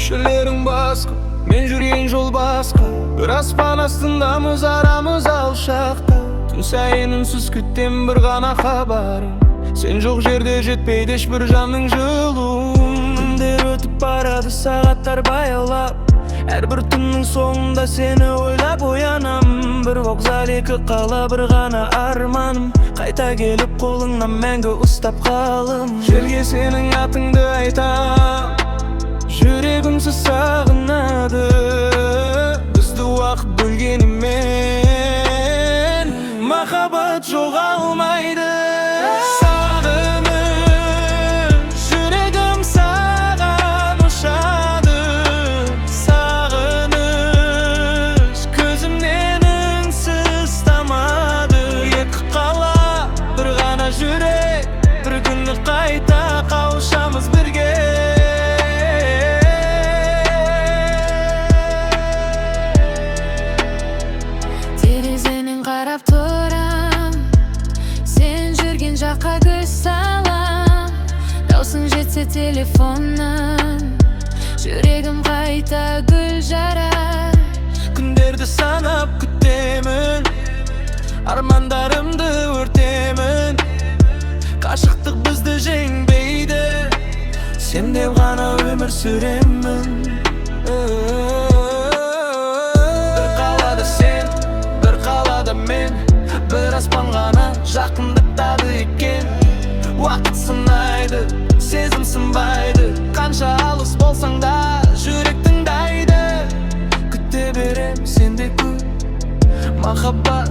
Köşelerin baskı, men жүрген жол басқа. Bir аспан астындамыз, арамыз алшақта. Түн сайын үнсіз күттем бір ғана хабарын. Сен жоқ жерде жетпейді ешбір жанның жылуын. Күндер өтіп барады, сағаттар баяулап. Әрбір түннің соңында сені ойлап оянам. Бір вокзал, екі қала, бір ғана арманым. Қайта келіп қолыңнан мәңгі ұстап қалым. Жерге сенің атыңды айтам, жүрегімсіз сағынады. Бізді уақыт бөлгенімен махаббат жоғалмайды. Сағыныш, жүрегім саған ұшады. Сағыныш, көзімнен үнсіз тамады. Екі қала, бір ғана жүрек, бір күні қайта қауышамыз бірге. Қарап тұрам, сен жүрген жаққа көз салам. Даусың жетсе телефоннан, жүрегім қайта гүл жарар. Күндерді санап күтемін, армандарымды өртемін. Қашықтық бізді жеңбейді, сен деп ғана өмір сүремін. Мен бір аспан ғана жақындықтады екен. Уақыт сынайды, сезім сынбайды. Қанша алыс болсаң да жүрек тыңдайды. Күте берем, сенде күт махаббат.